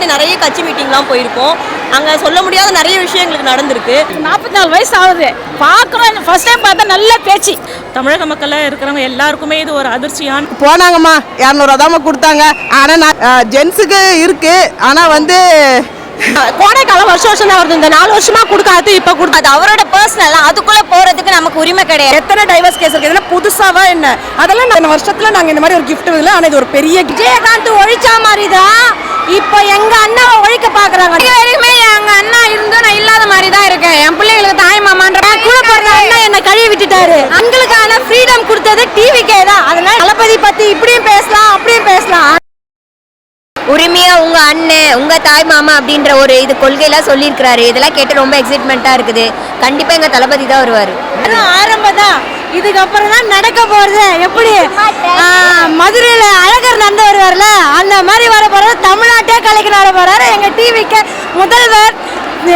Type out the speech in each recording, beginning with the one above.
மாதிரி நிறைய கட்சி மீட்டிங்லாம் போயிருக்கோம். அங்கே சொல்ல முடியாத நிறைய விஷயங்களுக்கு நடந்திருக்கு. 44 வயசு ஆகுது, பார்க்குறோம். ஃபர்ஸ்ட் டைம் பார்த்தா நல்ல பேச்சு. தமிழக மக்கள் இருக்கிறவங்க எல்லாருக்குமே இது ஒரு அதிர்ச்சியான. போனாங்கம்மா 200 தாம்மா கொடுத்தாங்க. ஆனால் நான் ஜென்ஸுக்கு இருக்கு. ஆனால் வந்து கோடைக்காலம் வருஷம் தான் வருது. இந்த 4 வருஷமா கொடுக்காது, இப்போ கொடுக்காது. அவரோட பர்சனல் அதுக்குள்ள போறதுக்கு நமக்கு உரிமை கிடையாது. எத்தனை டைவர்ஸ் கேஸ் இருக்கு, எதனா புதுசாவா என்ன, அதெல்லாம் இந்த வருஷத்துல நாங்க இந்த மாதிரி ஒரு கிஃப்ட் இல்லை. ஆனால் இது ஒரு பெரிய விஜயகாந்த் ஒழிச்சா மாதிரி தான் இப்போ எங்க அண்ணாவை ஒழிக்க பாக்குறாங்க. வரைக்குமே எங்க அண்ணா இருந்தும் நான் இல்லாத மாதிரி தான் இருக்கேன். என் பிள்ளைங்களுக்கு தாய் மாமான்ற கூட பிறந்த அண்ணா என்ன கழுவி விட்டுட்டாரு. எங்களுக்கான ஃப்ரீடம் கொடுத்தது டிவிக்கே தான். அதனால தளபதி பத்தி இப்படியும் பேசலாம் அப்படியும் பேசலாம். உரிமையா உங்க அண்ணன் உங்க தாய் மாமா அப்படின்ற ஒரு இது கொள்கையெல்லாம் சொல்லியிருக்கிறாரு. இதெல்லாம் கேட்டு ரொம்ப எக்ஸைட்மெண்ட்டாக இருக்குது. கண்டிப்பாக எங்கள் தளபதி தான் வருவார். ஆரம்பம் தான், இதுக்கப்புறம் தான் நடக்க போகிறது. எப்படி மதுரையில் அழகர் நடந்து வருவார்ல, அந்த மாதிரி வர போகிறாரு. தமிழ்நாட்டே கலைக்கு வர போகிறாரு. எங்கள் டிவிக்கு முதல்வர்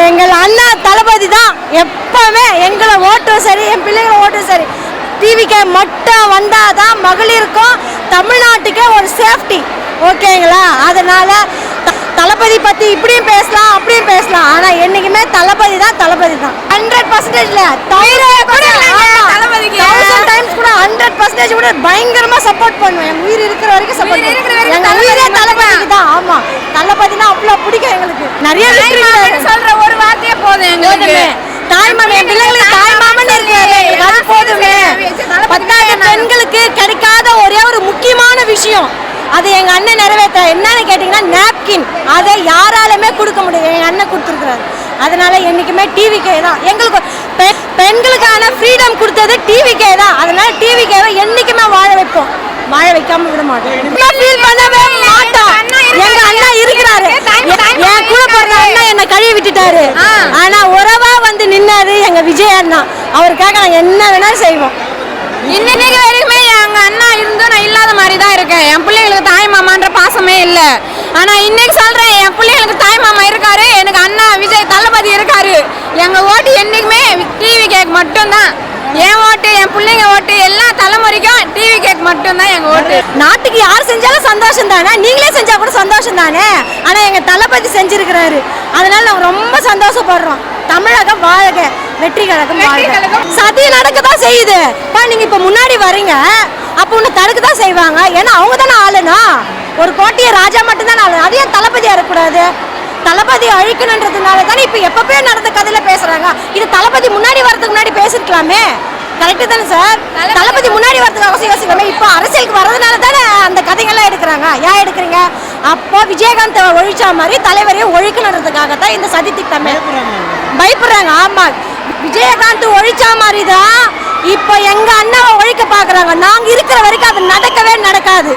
எங்கள் அண்ணா தளபதி தான். எப்பவுமே எங்களை ஓட்டும் சரி, என் பிள்ளைங்களை ஓட்டும் சரி, டிவிக்கு மட்டும் வந்தால் தான் மகளிருக்கும் தமிழ்நாட்டுக்கே ஒரு சேஃப்டி. ஓகேங்களா? அதனால தளபதி பத்தி இப்படியும் பேசலாம் அப்படியும் பேசலாம். ஆனா என்னைக்குமே தளபதி தான், தளபதி தான். 100% 1000 கூட 100% கூட பயங்கரமா சப்போர்ட் பண்ணுவேன். என் உயிர் இருக்கிற வரைக்கும் சப்போர்ட் பண்ணுவேன். எங்க உயிரே தளபதிக்கு தான். ஆமா, தளபதினா அவ்வளவு பிடிக்கும் எங்களுக்கு. நிறைய சொல்ற ஒரு வார்த்தையே போதும் எங்களுக்கு. தாய்மாமன், என் பிள்ளைங்களுக்கு தாய்மாமன் இருக்காரு, அது போதுமே. 10,000 பெண்களுக்கு கிடைக்காத ஒரே ஒரு முக்கியமான விஷயம் அது எங்க அண்ணன் நிறைவேற்ற. என்னன்னு கேட்டீங்கன்னா நாப்கின். அதை யாராலுமே கொடுக்க முடியாது, எங்க அண்ணன் கொடுத்துருக்குறாரு. அதனால என்னைக்குமே டிவிக்கே தான். எங்களுக்கு பெண்களுக்கான ஃப்ரீடம் கொடுத்தது டிவிக்கே தான். அதனால டிவிக்கேவை என்னைக்குமே வாழ வைப்போம், வாழ வைக்காம விட மாட்டோம். ஃபீல் பண்ணவே மாட்டோம். எங்க அண்ணா இருக்கிறாரு. என் கூட பிறந்த அண்ணா என்ன கழுவி விட்டுட்டாரு. ஆனா உறவா வந்து நின்னாரு எங்க விஜய் அண்ணா. அவருக்காக நாங்க என்ன வேணாலும் செய்வோம். இன்னைக்கு வரைக்குமே எங்க அண்ணா இருந்தும் நான் இல்லாத மாதிரி தான் இருக்கேன். என் பிள்ளைங்களுக்கு தாய் மாமான்ற பாசமே இல்லை. ஆனா இன்னைக்கு சொல்றேன், என் பிள்ளைங்களுக்கு தாய் மாமா இருக்காரு, எனக்கு அண்ணா விஜய் தளபதி இருக்காரு. எங்க ஓட்டு என்னைக்குமே டிவி கேக் மட்டும்தான். என் ஓட்டு, என் பிள்ளைங்க ஓட்டு, எல்லா தலைமுறைக்கும் டிவி கேக் மட்டும்தான் எங்க ஓட்டு. நாட்டுக்கு யார் செஞ்சாலும் சந்தோஷம் தானே, நீங்களே செஞ்சா கூட சந்தோஷம் தானே. ஆனா எங்க தளபதி செஞ்சிருக்கிறாரு, அதனால நாங்க ரொம்ப சந்தோஷப்படுறோம். தமிழகம் வாழ்க, வெற்றி கழகம் வாழ்க. சதி நடக்க தான் செய்யுது. நீங்க இப்ப முன்னாடி வரீங்க, அப்ப ஒண்ணு தடுக்க தான் செய்வாங்க. ஏன்னா அவங்க தானே ஆளுனா, ஒரு கோட்டையை ராஜா மட்டும் தான் ஆளு. அதையும் தளபதி இருக்கக்கூடாது. தளபதி அழிக்கணுன்றதுனால தானே இப்ப எப்பவே நடந்த கதையில பேசுறாங்க. இது தளபதி முன்னாடி வரதுக்கு முன்னாடி பேசிருக்கலாமே. கரெக்டு தானே சார்? தளபதி முன்னாடி வரதுக்கு அவசியம் யோசிக்கலாமே. இப்போ அரசியலுக்கு வரதுனால தானே அந்த கதைகள்லாம் எடுக்கிறாங்க. ஏன் எடுக்கிறீங்க? அப்போ விஜயகாந்த் ஒழிச்சா மாதிரி தலைவரையும் ஒழிக்கணுன்றதுக்காக தான் இந்த சதி திட்டமே. பயப்படுறாங்க. ஆமா, விஜயகாந்த் ஒழிச்சா மாதிரி தான் இப்போ எங்க அண்ணாவை ஒழிக்க பாக்குறாங்க. நாங்க இருக்கிற வரைக்கும் அது நடக்கவே நடக்காது.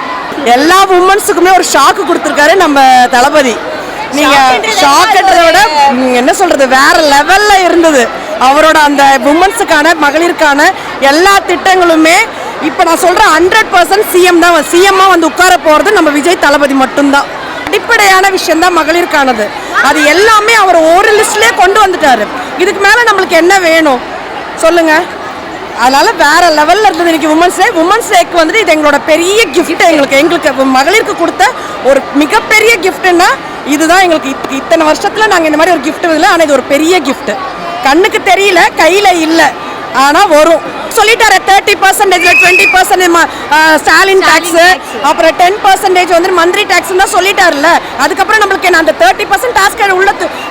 எல்லா உமன்ஸுக்குமே ஒரு ஷாக்கு கொடுத்துருக்காரு நம்ம தளபதி. நீங்க ஷாக்ன்றதை விட என்ன சொல்றது, வேற லெவல்ல இருந்தது அவரோட அந்த உமன்ஸுக்கான மகளிருக்கான எல்லா திட்டங்களுமே. இப்போ நான் சொல்றேன் 100% சிஎம் தான். சிஎம்மா வந்து உட்கார போறது நம்ம விஜய் தளபதி மட்டும்தான். அடிப்படையான விஷயம் தான் மகளிருக்கானது. அது எல்லாமே அவர் ஒரு லிஸ்ட்லயே கொண்டு வந்துட்டாரு. இதுக்கு மேல நம்மளுக்கு என்ன வேணும் சொல்லுங்க? அதனால வேற லெவல்ல இருந்தது இன்னைக்கு உமன்ஸ் டேக்கு வந்துட்டு இது எங்களோட பெரிய கிஃப்ட். எங்களுக்கு மகளிருக்கு கொடுத்த ஒரு மிகப்பெரிய கிஃப்ட்னா இதுதான். எங்களுக்கு இத்தனை வருஷத்துல நாங்க இந்த மாதிரி ஒரு கிஃப்ட் இல்லை. ஆனா இது ஒரு பெரிய கிஃப்ட். கண்ணுக்கு தெரியல, கையில இல்லை, ஆனா வரும். சொல்லிட்டாரு 30%, 20% ஸ்டாலின் டாக்ஸ், அப்புறம் 10% வந்து மந்திரி டாக்ஸ் தான் சொல்லிட்டாருல்ல. அதுக்கப்புறம் நம்மளுக்கு என்ன அந்த 30% டாக்ஸ் உள்ள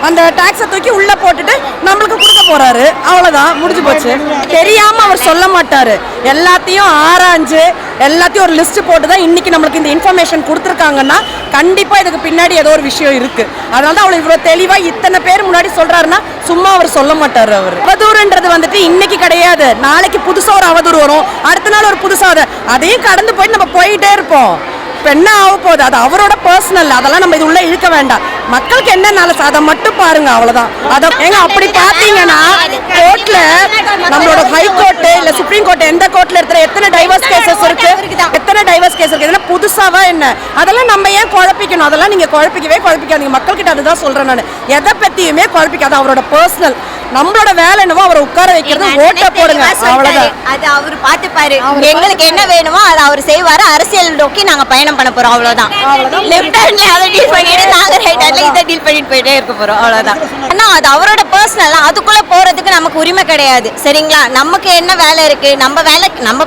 அந்த டாக்ஸை தூக்கி உள்ள போட்டுட்டு நம்மளுக்கு கொடுக்க போறாரு. அவ்வளவுதான், முடிஞ்சு போச்சு. தெரியாம அவர் சொல்ல மாட்டாரு. எல்லாத்தையும் ஆராய்ஞ்சு எல்லாத்தையும் ஒரு லிஸ்ட் போட்டு தான் இன்னைக்கு நம்மளுக்கு இந்த இன்ஃபர்மேஷன் கொடுத்துருக்காங்கன்னா கண்டிப்பா இதுக்கு பின்னாடி ஏதோ ஒரு விஷயம் இருக்கு. அதனால தான் அவளை இவ்வளவு தெளிவா இத்தனை பேர் முன்னாடி சொல்றாருன்னா சும்மா அவர் சொல்ல மாட்டாரு. அவர் அவதூறுன்றது வந்துட்டு இன்னைக்கு கிடையாது, நாளைக்கு புதுசா ஒரு அவதூறு வரும், அடுத்த நாள் ஒரு புதுசா அதையும் கடந்து போய் நம்ம போயிட்டே இருப்போம். இப்போ என்ன ஆக போகுது அது அவரோட பர்சனல். அதெல்லாம் நம்ம இது உள்ள இழுக்க வேண்டாம். மக்களுக்கு என்ன நாளை அதை மட்டும் பாருங்க, அவ்வளவுதான். அதை ஏங்க அப்படி பார்த்தீங்கன்னா கோர்ட்ல நம்மளோட ஹை கோர்ட்டு இல்ல சுப்ரீம் கோர்ட் எந்த கோர்ட்ல இருக்கிற எத்தனை டைவர்ஸ் கேசஸ் இருக்கு, எத்தனை டைவர்ஸ் கேஸ் இருக்கு, இதெல்லாம் புதுசாவா என்ன? அதெல்லாம் நம்ம ஏன் குழப்பிக்கணும்? அதெல்லாம் நீங்க குழப்பிக்காதீங்க. மக்கள்கிட்ட அதுதான் சொல்றேன் நான். எதை பத்தியுமே குழப்பிக்காது. அவரோட பர்சனல். நம்மளோட வேலை என்னவோ அவரை உட்கார வைக்கிறது, ஓட்ட போடுங்க, அவ்வளவுதான். அது அவர் பார்த்துப்பாரு. எங்களுக்கு என்ன வேணுமோ அதை அவர் செய்வாரு. அரசியல் நோக்கி நாங்க பயணம் பண்ண போறோம், அவ்வளவுதான். லெஃப்ட் ஹேண்ட்ல அதை டீல் பண்ணிட்டு நாங்க ரைட் ஹேண்ட்ல ஃபீல் பண்ணிட்டு போயிட்டே இருக்க போகிறோம், அவ்வளோதான். ஆனால் அது அவரோட பர்சனல், அதுக்குள்ளே போகிறதுக்கு நமக்கு உரிமை கிடையாது, சரிங்களா? நமக்கு என்ன வேலை இருக்குது, நம்ம வேலைக்கு நம்ம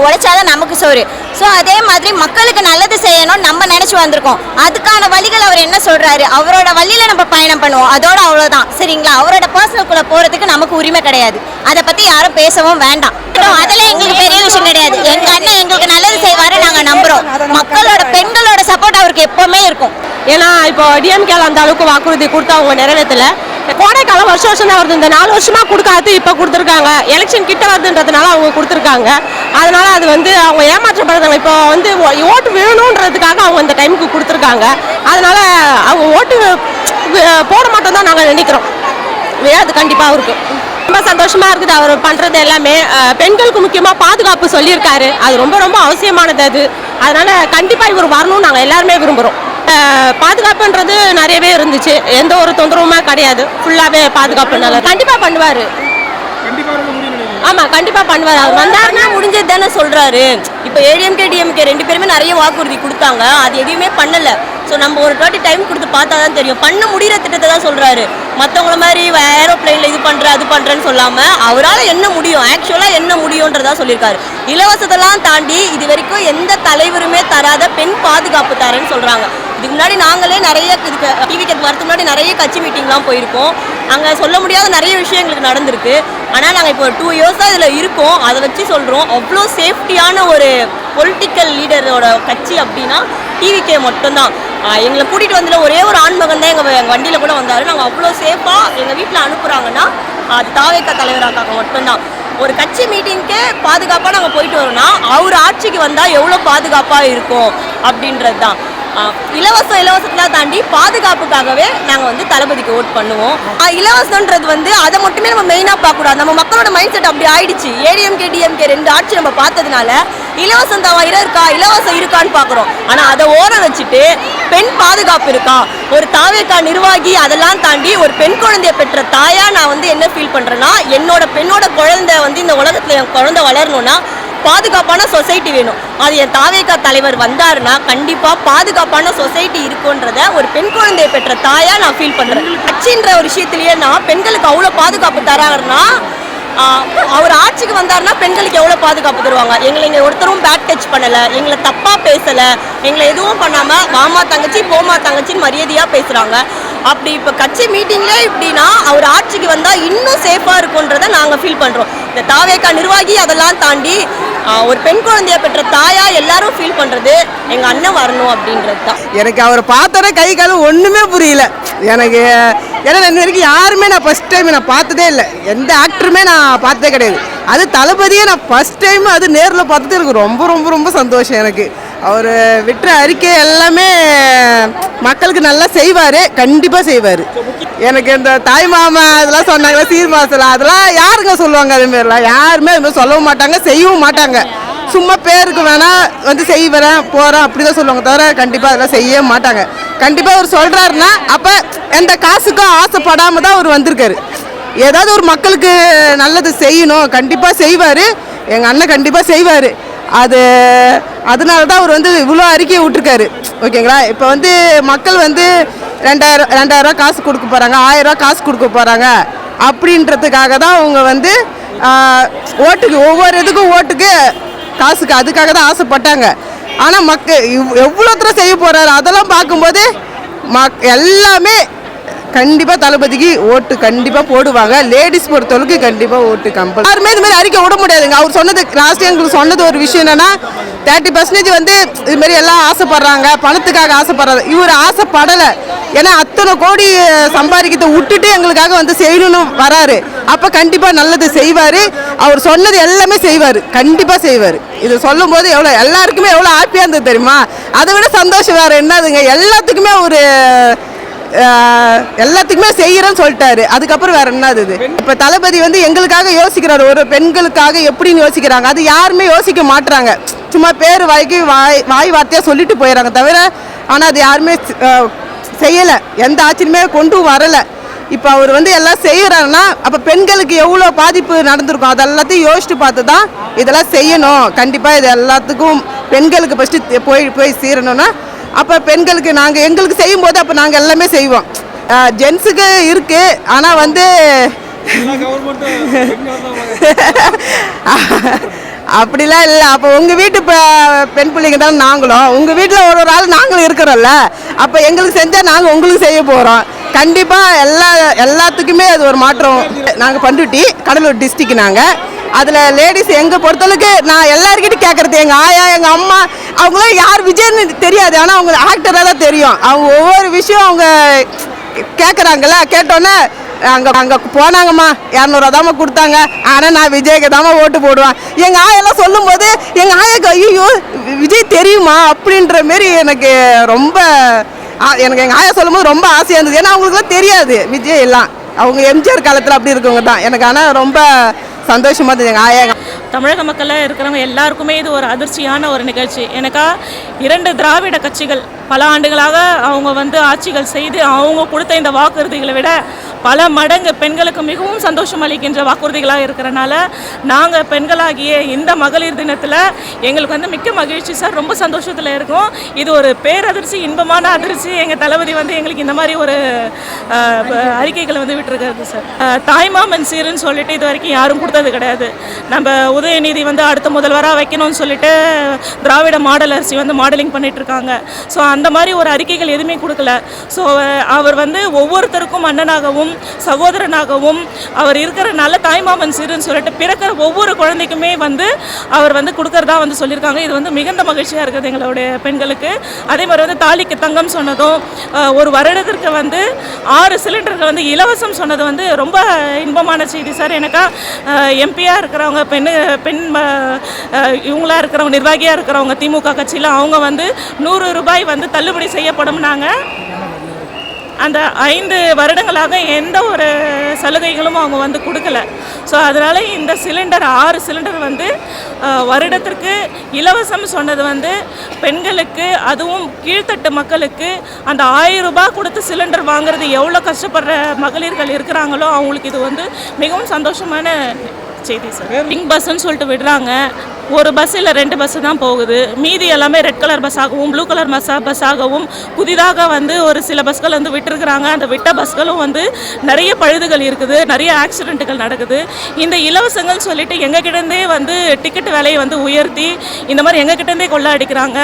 உழைச்சாதான் நமக்கு சோறு. ஸோ அதே மாதிரி மக்களுக்கு நல்லது செய்யணும் நம்ம நினச்சி வந்திருக்கோம். அதுக்கான வழிகள் அவர் என்ன சொல்கிறாரு, அவரோட வழியில் நம்ம பயணம் பண்ணுவோம், அதோட அவ்வளோதான், சரிங்களா? அவரோட பர்சனல்குள்ளே போகிறதுக்கு நமக்கு உரிமை கிடையாது. அதை பற்றி யாரும் பேசவும் வேண்டாம். அதெல்லாம் எங்களுக்கு பெரிய விஷயம் கிடையாது. எங்கள் அண்ணன் எங்களுக்கு நல்லது செய்வாரு, நாங்கள் நம்புகிறோம். மக்களோட பெண்களோட சப்போர்ட் அவருக்கு எப்போவுமே இருக்கும். ஏன்னா இப்போ டிஎம்கேல அந்த அளவுக்கு வாக்குறுதி கொடுத்து அவங்க நிறைவேற்றல. கோடைக்காலம் வருஷம் தான் வருது, இந்த 4 வருஷமா கொடுக்காது இப்போ கொடுத்துருக்காங்க. எலெக்ஷன் கிட்ட வருதுன்றதுனால அவங்க கொடுத்துருக்காங்க. அதனால அது அவங்க ஏமாற்றப்படுறாங்க. இப்போ ஓட்டு வேணுன்றதுக்காக அவங்க இந்த டைமுக்கு கொடுத்துருக்காங்க. அதனால அவங்க ஓட்டு போட மாட்டோம் தான் நாங்கள் நினைக்கிறோம். அது கண்டிப்பாக அவருக்கு ரொம்ப சந்தோஷமா இருக்குது. அவர் பண்றது எல்லாமே பெண்களுக்கு முக்கியமாக பாதுகாப்பு சொல்லியிருக்காரு. அது ரொம்ப ரொம்ப அவசியமானது. அதனால கண்டிப்பாக இவர் வரணும்னு நாங்கள் எல்லாருமே விரும்புகிறோம். பாதுகாப்புன்றது நிறையவே இருந்துச்சு, எந்த ஒரு தொந்தரவுமே கிடையாது. ஃபுல்லாகவே பாதுகாப்பு நல்லா கண்டிப்பாக பண்ணுவார். ஆமாம், கண்டிப்பாக பண்ணுவார். அவர் வந்தாருன்னா முடிஞ்சது தானே சொல்கிறாரு. இப்போ ஏடிஎம்கே டிஎம்கே 2 பேருமே நிறைய வாக்குறுதி கொடுத்தாங்க, அது எதுவுமே பண்ணலை. ஸோ நம்ம ஒரு 30 டைம் கொடுத்து பார்த்தா தான் தெரியும். பண்ண முடிகிற திட்டத்தை தான் சொல்கிறாரு. மற்றவங்கள மாதிரி ஏரோப்ளைனில் இது பண்ணுறேன் அது பண்ணுறேன்னு சொல்லாமல் அவரால் என்ன முடியும், ஆக்சுவலாக என்ன முடியுன்றதா சொல்லியிருக்காரு. இலவசத்தெல்லாம் தாண்டி இது வரைக்கும் எந்த தலைவருமே தராத பெண் பாதுகாப்பு தரேன்னு சொல்கிறாங்க. இதுக்கு முன்னாடி நாங்களே நிறைய டிவிக்கு வரதுக்கு முன்னாடி நிறைய கட்சி மீட்டிங்லாம் போயிருக்கோம். அங்கே சொல்ல முடியாத நிறைய விஷயங்களுக்கு நடந்திருக்கு. ஆனால் நாங்கள் இப்போ 2 இயர்ஸாக இதில் இருக்கோம். அதை வச்சு சொல்கிறோம், அவ்வளோ சேஃப்டியான ஒரு பொலிட்டிக்கல் லீடரோட கட்சி அப்படின்னா டிவிகே மட்டும்தான். எங்களை கூட்டிகிட்டு வந்ததில் ஒரே ஒரு ஆண்மகன் தான் எங்கள் வண்டியில் கூட வந்தார். நாங்கள் அவ்வளோ சேஃபாக எங்கள் வீட்டில் அனுப்புகிறாங்கன்னா அது தாவேக்கா தலைவராக்காக மட்டும்தான். ஒரு கட்சி மீட்டிங்க்கே பாதுகாப்பாக நாங்கள் போயிட்டு வரோம்னா அவர் ஆட்சிக்கு வந்தால் எவ்வளோ பாதுகாப்பாக இருக்கும் அப்படின்றது தான். இலவசத்தெல்லாம் தாண்டி பாதுகாப்புக்காகவே நாங்கள் தளபதிக்கு ஓட் பண்ணுவோம். இலவசன்றது அதை மட்டுமே நம்ம மெயினாக பார்க்கக்கூடாது. நம்ம மக்களோட மைண்ட் செட் அப்படி ஆயிடுச்சு. ஏடிஎம்கே டிஎம்கே 2 ஆட்சி நம்ம பார்த்ததுனால இலவசம் இருக்கா இலவசம் இருக்கான்னு பார்க்குறோம். ஆனால் அதை ஓரம் வச்சுட்டு பெண் பாதுகாப்பு இருக்கா, ஒரு தாவேக்கா நிர்வாகி, அதெல்லாம் தாண்டி ஒரு பெண் குழந்தைய பெற்ற தாயா நான் என்ன ஃபீல் பண்ணுறேன்னா, பெண்ணோட குழந்தை இந்த உலகத்தில் என் குழந்தை வளரணும்னா பாதுகாப்பான சொசைட்டி வேணும். அது என் தாவேக்கா தலைவர் வந்தாருன்னா கண்டிப்பாக பாதுகாப்பான சொசைட்டி இருக்குன்றத ஒரு பெண் குழந்தையை பெற்ற தாயா நான் ஃபீல் பண்ணுறேன். கட்சின்ற ஒரு விஷயத்துலேயே நான் பெண்களுக்கு அவ்வளோ பாதுகாப்பு தராருன்னா அவர் ஆட்சிக்கு வந்தாருன்னா பெண்களுக்கு எவ்வளோ பாதுகாப்பு தருவாங்க. எங்களை இங்கே ஒருத்தரும் பேக் டச் பண்ணலை, எங்களை தப்பாக பேசலை, எங்களை எதுவும் பண்ணாமல் மாமா தங்கச்சி போமா தங்கச்சின்னு மரியாதையாக பேசுகிறாங்க. அப்படி இப்போ கட்சி மீட்டிங்லே இப்படின்னா அவர் ஆட்சிக்கு வந்தால் இன்னும் சேஃபாக இருக்குன்றதை நாங்கள் ஃபீல் பண்ணுறோம். இந்த தாவேக்கா நிர்வாகி அதெல்லாம் தாண்டி ஒரு பெண் குழந்தைய பெற்ற தாயா எல்லாரும் ஃபீல் பண்ணுறது எங்கள் அண்ணன் வரணும் அப்படின்றது தான். எனக்கு அவரை பார்த்தோன்னே கை கால ஒன்றுமே புரியல எனக்கு. ஏன்னா இன்ன வரைக்கும் யாருமே நான் ஃபஸ்ட் டைம் நான் பார்த்ததே இல்லை, எந்த ஆக்டருமே நான் பார்த்ததே கிடையாது. அது தளபதியே நான் ஃபஸ்ட் டைம் அது நேரில் பார்த்துட்டு எனக்கு ரொம்ப ரொம்ப ரொம்ப சந்தோஷம். எனக்கு அவர் விட்டுற அறிக்கை எல்லாமே மக்களுக்கு நல்லா செய்வார், கண்டிப்பாக செய்வார். எனக்கு இந்த தாய் மாமா அதெல்லாம் சொன்னாங்களா சீர் மாசலாம், அதெல்லாம் யாருங்க சொல்லுவாங்க? அதுமாரிலாம் யாருமே அதுமாதிரி சொல்லவும் மாட்டாங்க, செய்யவும் மாட்டாங்க. சும்மா பேருக்கு வேணால் செய்வேன் போகிறேன் அப்படி தான் சொல்லுவாங்க தவிர கண்டிப்பாக அதெல்லாம் செய்யவே மாட்டாங்க. கண்டிப்பாக அவர் சொல்கிறாருன்னா அப்போ எந்த காசுக்கும் ஆசைப்படாமல் தான் அவர் வந்திருக்காரு. ஏதாவது ஒரு மக்களுக்கு நல்லது செய்யணும், கண்டிப்பாக செய்வார். எங்கள் அண்ணன் கண்டிப்பாக செய்வார். அதனால தான் அவர் இவ்வளோ அறிக்கையை விட்டுருக்காரு. ஓகேங்களா? இப்போ மக்கள் 2000 காசு கொடுக்க போகிறாங்க, 1000 ரூபா காசு கொடுக்க போகிறாங்க அப்படின்றதுக்காக தான் அவங்க ஓட்டுக்கு ஒவ்வொரு இதுக்கும் ஓட்டுக்கு காசுக்கு அதுக்காக தான் ஆசைப்பட்டாங்க. ஆனால் எவ்வளோ தூரம் செய்ய போகிறாரு அதெல்லாம் பார்க்கும்போது எல்லாமே கண்டிப்பாக தளபதிக்கு ஓட்டு கண்டிப்பாக போடுவாங்க. லேடிஸ் பொறுத்தவரைக்கு கண்டிப்பாக ஓட்டு கம்பல். யாருமே இது மாதிரி அறிக்கை விட முடியாதுங்க. அவர் சொன்னது லாஸ்ட் எங்களுக்கு சொன்னது ஒரு விஷயம் என்னன்னா 30% இது மாதிரி எல்லாம் ஆசைப்படுறாங்க, பணத்துக்காக ஆசைப்படுறாங்க. இவர் ஆசைப்படலை. ஏன்னா அத்தனை கோடி சம்பாதிக்கிறத விட்டுட்டு எங்களுக்காக செய்யணும்னு வராரு. அப்போ கண்டிப்பாக நல்லது செய்வார். அவர் சொன்னது எல்லாமே செய்வார், கண்டிப்பாக செய்வார். இது சொல்லும் போது எல்லாருக்குமே எவ்வளோ ஹாப்பியாக இருந்தது தெரியுமா? அதை விட சந்தோஷம் வேறு என்னதுங்க? எல்லாத்துக்குமே எல்லாத்துக்குமே செய்யறேன்னு சொல்லிட்டாரு. அதுக்கப்புறம் வேற என்னது? இப்ப தளபதி எங்களுக்காக யோசிக்கிறாரு, ஒரு பெண்களுக்காக எப்படின்னு யோசிக்கிறாங்க. அது யாருமே யோசிக்க மாட்டாங்க. சும்மா பேர் வாய்க்கு வாய் வார்த்தையா சொல்லிட்டு போயிடறாங்க தவிர ஆனா அது யாருமே செய்யலை, எந்த ஆச்சரியமே கொண்டு வரலை. இப்போ அவர் எல்லாம் செய்கிறாருன்னா அப்போ பெண்களுக்கு எவ்வளோ பாதிப்பு நடந்திருக்கும் அது எல்லாத்தையும் யோசிச்சு பார்த்து தான் இதெல்லாம் செய்யணும். கண்டிப்பாக இது எல்லாத்துக்கும் பெண்களுக்கு ஃபஸ்ட்டு போய் சேரணும்னா அப்போ பெண்களுக்கு எங்களுக்கு செய்யும்போது அப்போ நாங்கள் எல்லாமே செய்வோம். ஜென்ஸுக்கு இருக்கு, ஆனால் வந்து அப்படிலாம் இல்லை. அப்போ உங்கள் வீட்டு பெண் பிள்ளைங்க தானே நாங்களும், உங்கள் வீட்டில் ஒரு ஆள் நாங்களும் இருக்கிறோம்ல, அப்போ எங்களுக்கு செஞ்சால் நாங்கள் உங்களுக்கு செய்ய போகிறோம். கண்டிப்பாக எல்லாத்துக்குமே அது ஒரு மாற்றம். நாங்கள் பண்ருட்டி கடலூர் டிஸ்ட்ரிக்ட். நாங்கள் அதில் லேடிஸ் எங்கள் பொறுத்தளவுக்கு நான் எல்லாருக்கிட்டையும் கேட்குறது, எங்கள் ஆயா எங்கள் அம்மா அவங்களாம் யார் விஜய்னு தெரியாது, ஆனால் அவங்க ஆக்டராக தான் தெரியும். அவங்க ஒவ்வொரு விஷயம் அவங்க கேட்குறாங்கல்ல, கேட்டோன்னே அங்கே போனாங்கம்மா 200 தாம்மா கொடுத்தாங்க, ஆனால் நான் விஜய்க்கு தாம்மா ஓட்டு போடுவேன். எங்கள் ஆயெல்லாம் சொல்லும்போது எங்கள் ஆயாக்கு ஐயோ விஜய் தெரியுமா அப்படின்ற மாரி எனக்கு எங்கள் ஆயா சொல்லும்போது ரொம்ப ஆசையாக இருந்தது. ஏன்னா அவங்களுக்குலாம் தெரியாது விஜய் எல்லாம், அவங்க எம்ஜிஆர் காலத்தில் அப்படி இருக்கவங்க தான். எனக்கு ஆனால் ரொம்ப சந்தோஷமாக இருந்தது எங்கள் ஆயா. தமிழக மக்களில் இருக்கிறவங்க எல்லாருக்குமே இது ஒரு அதிர்ச்சியான ஒரு நிகழ்ச்சி. எனக்கா 2 திராவிட கட்சிகள் பல ஆண்டுகளாக அவங்க வந்து ஆட்சிகள் செய்து அவங்க கொடுத்த இந்த வாக்குறுதிகளை விட பல மடங்கு பெண்களுக்கு மிகவும் சந்தோஷம் அளிக்கின்ற வாக்குறுதிகளாக இருக்கிறனால நாங்கள் பெண்களாகிய இந்த மகளிர் தினத்தில் எங்களுக்கு வந்து மிக்க மகிழ்ச்சி சார். ரொம்ப சந்தோஷத்தில் இருக்கும். இது ஒரு பேரதிர்ச்சி, இன்பமான அதிர்ச்சி. எங்கள் தளபதி வந்து எங்களுக்கு இந்த மாதிரி ஒரு அறிக்கைகளை வந்து விட்டுருக்காரு சார். தாய்மாமன் சீருன்னு சொல்லிட்டு இது வரைக்கும் யாரும் கொடுத்தது கிடையாது. நம்ம உதயநிதி வந்து அடுத்த முதல்வராக வைக்கணும்னு சொல்லிட்டு திராவிட மாடல் அரிசி வந்து மாடலிங் பண்ணிட்டு இருக்காங்க. ஸோ அந்த மாதிரி ஒரு அறிக்கைகள் எதுவுமே கொடுக்கல. ஸோ அவர் வந்து ஒவ்வொருத்தருக்கும் அண்ணனாகவும் சகோதரனாகவும் அவர் இருக்கிறனால தாய்மாமன் சீருன்னு சொல்லிட்டு பிறக்கிற ஒவ்வொரு குழந்தைக்குமே வந்து அவர் வந்து கொடுக்கறதா வந்து சொல்லியிருக்காங்க. இது வந்து மிகுந்த மகிழ்ச்சியாக இருக்குது எங்களுடைய பெண்களுக்கு. அதே மாதிரி வந்து தாலிக்கு தங்கம் சொன்னதும், ஒரு வருடத்திற்கு வந்து 6 சிலிண்டர்கள் வந்து இலவசம் சொன்னது வந்து ரொம்ப இன்பமான செய்தி சார். எனக்கா எம்பியாக இருக்கிறவங்க பெண் இவங்களா இருக்கிறவங்க நிர்வாகியாக இருக்கிறவங்க திமுக கட்சியில் அவங்க வந்து 100 ரூபாய் வந்து தள்ளுபடி செய்யப்படும்னாங்க. அந்த 5 வருடங்களாக எந்த ஒரு சலுகைகளும் அவங்க வந்து கொடுக்கல. ஸோ அதனால் இந்த சிலிண்டர் 6 சிலிண்டர் வந்து வருடத்திற்கு இலவசம் சொன்னது வந்து பெண்களுக்கு, அதுவும் கீழ்த்தட்டு மக்களுக்கு அந்த 1000 ரூபாய் கொடுத்து சிலிண்டர் வாங்குறது எவ்வளோ கஷ்டப்படுற மகளிர்கள் இருக்கிறாங்களோ அவங்களுக்கு இது வந்து மிகவும் சந்தோஷமான செய்தி சார். பிங்க் பஸ்ஸுன்னு சொல்லிட்டு விடுறாங்க. ஒரு பஸ் இல்லை 2 பஸ்ஸு தான் போகுது. மீதி எல்லாமே ரெட் கலர் பஸ்ஸாகவும் ப்ளூ கலர் பஸ்ஸாகவும் புதிதாக வந்து ஒரு சில பஸ்கள் வந்து விட்டுருக்குறாங்க. அந்த விட்ட பஸ்களும் வந்து நிறைய பழுதுகள் இருக்குது, நிறைய ஆக்சிடென்ட்டுகள் நடக்குது. இந்த இலவசங்கள் சொல்லிட்டு எங்ககிட்டேருந்தே வந்து டிக்கெட் விலையை வந்து உயர்த்தி இந்த மாதிரி எங்ககிட்டேருந்தே கொள்ளாடிக்கிறாங்க.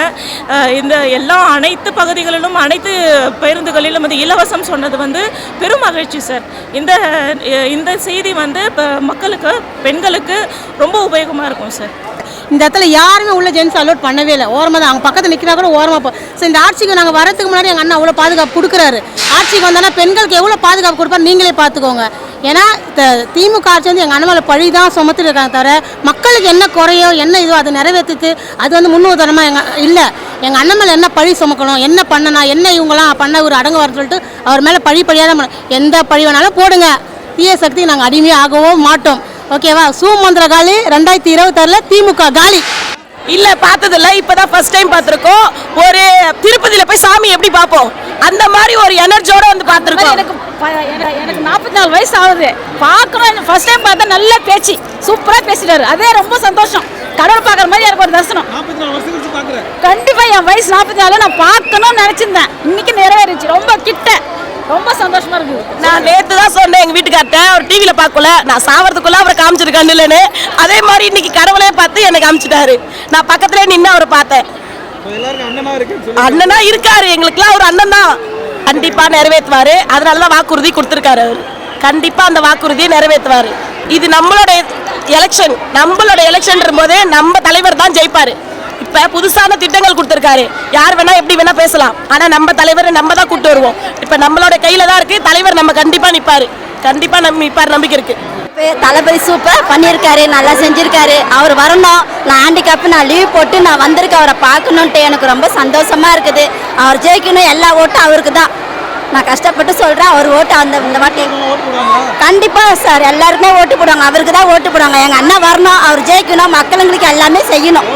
இந்த அனைத்து பகுதிகளிலும் அனைத்து பேருந்துகளிலும் வந்து இலவசம் சொன்னது வந்து பெரும் மகிழ்ச்சி சார். இந்த செய்தி வந்து இப்போ மக்களுக்கு, பெண்களுக்கு ரொம்ப உபயோகமாக இருக்கும் சார். இந்த இடத்துல யாருமே உள்ள ஜென்ஸ் அலோட் பண்ணவே இல்லை. ஓரமாக தான் அவங்க பக்கத்தில் நிற்கிறா கூட ஓரமாக போ. ஸோ இந்த ஆட்சிக்கு நாங்கள் வரதுக்கு முன்னாடி எங்கள் அண்ணா அவ்வளோ பாதுகாப்பு கொடுக்குறாரு. ஆட்சிக்கு வந்தோன்னா பெண்களுக்கு எவ்வளோ பாதுகாப்பு கொடுப்பாரு நீங்களே பார்த்துக்கோங்க. ஏன்னா திமுக ஆட்சி வந்து எங்கள் அண்ணாமலை பழி தான் சுமத்துட்டு இருக்காங்க தவிர மக்களுக்கு என்ன குறையோ என்ன இதோ அதை நிறைவேற்றிட்டு அது வந்து முன்னுதாரணமாக இல்லை. எங்கள் அண்ணாமலை என்ன பழி சுமக்கணும், என்ன பண்ணணும், என்ன இவங்களாம் பண்ண ஒரு அடங்கு வரன்னு சொல்லிட்டு அவர் மேலே பழியாக தான் எந்த பழி வேணாலும் போடுங்க. தீய சக்தி நாங்கள் அடிமையாக ஆகவும் மாட்டோம். ஓகேவா? சூமந்திர காலி 2026 திமுக காலி இல்லை, பார்த்ததில்ல. இப்போதான் ஃபர்ஸ்ட் டைம் பார்த்துருக்கோம். ஒரு திருப்பதியில் போய் சாமி எப்படி பார்ப்போம் அந்த மாதிரி ஒரு எனர்ஜியோட வந்து பார்த்துருக்கோம். எனக்கு 44 வயசு ஆகுது. பார்க்கணும், ஃபர்ஸ்ட் டைம் பார்த்தா நல்ல பேச்சு, சூப்பராக பேசிட்டாரு. அதே ரொம்ப சந்தோஷம். கடவுள் பார்க்குற மாதிரி எனக்கு ஒரு தரிசனம். கண்டிப்பாக என் வயசு 44 நான் பார்க்கணும்னு நினச்சிருந்தேன். இன்னைக்கு நிறைவேறிச்சு. ரொம்ப கிட்ட, ரொம்ப சந்தோஷமா இருக்குது. நான் நேற்று தான் சொன்னேன் எங்கள் வீட்டுக்கார்ட்ட, அவர் டிவியில் பார்க்கல, நான் சாவறதுக்குள்ள அவரை காமிச்சிருக்கேன் இல்லைன்னு. அதே மாதிரி இன்னைக்கு கடவுளே பார்த்து என்னை காமிச்சிட்டாரு. நான் பக்கத்துல நின்று அவரை பார்த்தேன். அண்ணனா இருக்காரு, எங்களுக்குலாம் ஒரு அண்ணன் தான். கண்டிப்பா நிறைவேற்றுவாரு. அதனாலதான் வாக்குறுதி கொடுத்துருக்காரு அவர். கண்டிப்பா அந்த வாக்குறுதியை நிறைவேற்றுவாரு. இது நம்மளோட எலெக்ஷன் போது நம்ம தலைவர் தான் ஜெயிப்பாரு. இப்ப புதுசான திட்டங்கள் கொடுத்திருக்காரு. யார் வேணா எப்படி வேணா பேசலாம், ஆனா நம்ம தலைவரை நம்ம தான் கூட்டு வருவோம். இப்ப நம்மளோட கையில தான் இருக்கு. தலைவர் நம்ம கண்டிப்பா நிப்பாரு, கண்டிப்பா நம்ம நிப்பாரு, நம்பிக்கை இருக்கு. தளபதி சூப்பர் பண்ணியிருக்காரு, நல்லா செஞ்சிருக்காரு. அவர் வரணும். நான் ஹேண்டிகேப், நான் லீவ் போட்டு நான் வந்திருக்கேன் அவரை பார்க்கணுன்ட்டு. எனக்கு ரொம்ப சந்தோஷமா இருக்குது. அவர் ஜெயிக்கணும். எல்லா ஓட்டும் அவருக்கு தான். நான் கஷ்டப்பட்டு சொல்கிறேன். அவர் ஓட்டு இந்த வாட்டி கண்டிப்பாக சார் எல்லாருக்குமே ஓட்டு போடுவாங்க. அவருக்கு தான் ஓட்டு போடுவாங்க. எங்கள் அண்ணா வரணும், அவர் ஜெயிக்கணும், மக்களுங்களுக்கு எல்லாமே செய்யணும்.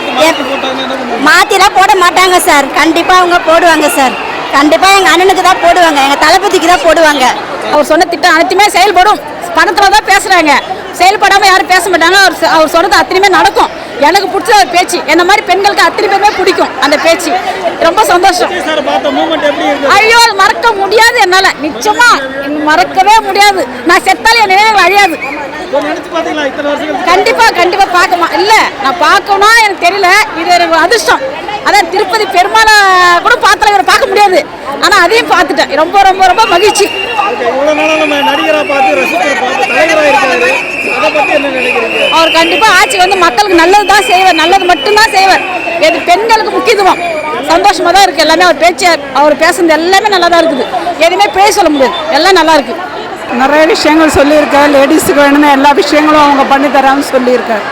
மாற்றிலாம் போட மாட்டாங்க சார். கண்டிப்பாக அவங்க போடுவாங்க சார். கண்டிப்பாக எங்கள் அண்ணனுக்கு தான் போடுவாங்க, எங்கள் தளபதிக்கு தான் போடுவாங்க. அவர் சொன்ன திட்டம் அனைத்துமே செயல்படும். பணத்தில் தான் பேசுகிறாங்க, செயல்படாமல் யாரும் பேச மாட்டாங்க. அவர் சொன்னது அத்தனையுமே நடக்கும். எனக்கு பிடிச்ச ஒரு பேச்சு. என்ன மாதிரி பெண்களுக்கு அத்தனை பேருமே பிடிக்கும் அந்த பேச்சு. ரொம்ப சந்தோஷம். ஐயோ அது மறக்க முடியாது என்னால, நிச்சயமா மறக்கவே முடியாது. நான் செத்தாலும் என் நினைவுகள் அழியாது. கண்டிப்பா கண்டிப்பா பார்க்கலாம். இல்ல நான் பார்க்கணும் எனக்கு தெரியல, இது ஒரு அதிர்ஷ்டம். அதான் திருப்பதி பெருமாளை கூட பார்த்தல, இவரை பார்க்க முடியாது, ஆனா அதையும் பார்த்துட்டேன். ரொம்ப ரொம்ப ரொம்ப மகிழ்ச்சி. அவர் கண்டிப்பா ஆட்சி வந்து மக்களுக்கு நல்லது தான் செய்வார், நல்லது மட்டும்தான் செய்வார். இது பெண்களுக்கு முக்கியத்துவம். சந்தோஷமா தான் இருக்கு எல்லாமே. அவர் பேச்சு, அவர் பேசுறது எல்லாமே நல்லா தான் இருக்குது. எதுவுமே பேச சொல்ல முடியாது, எல்லாம் நல்லா இருக்கு. நிறைய விஷயங்கள் சொல்லியிருக்காரு. லேடிஸுக்கு வேணும்னு எல்லா விஷயங்களும் அவங்க பண்ணி தரான்னு சொல்லியிருக்காரு.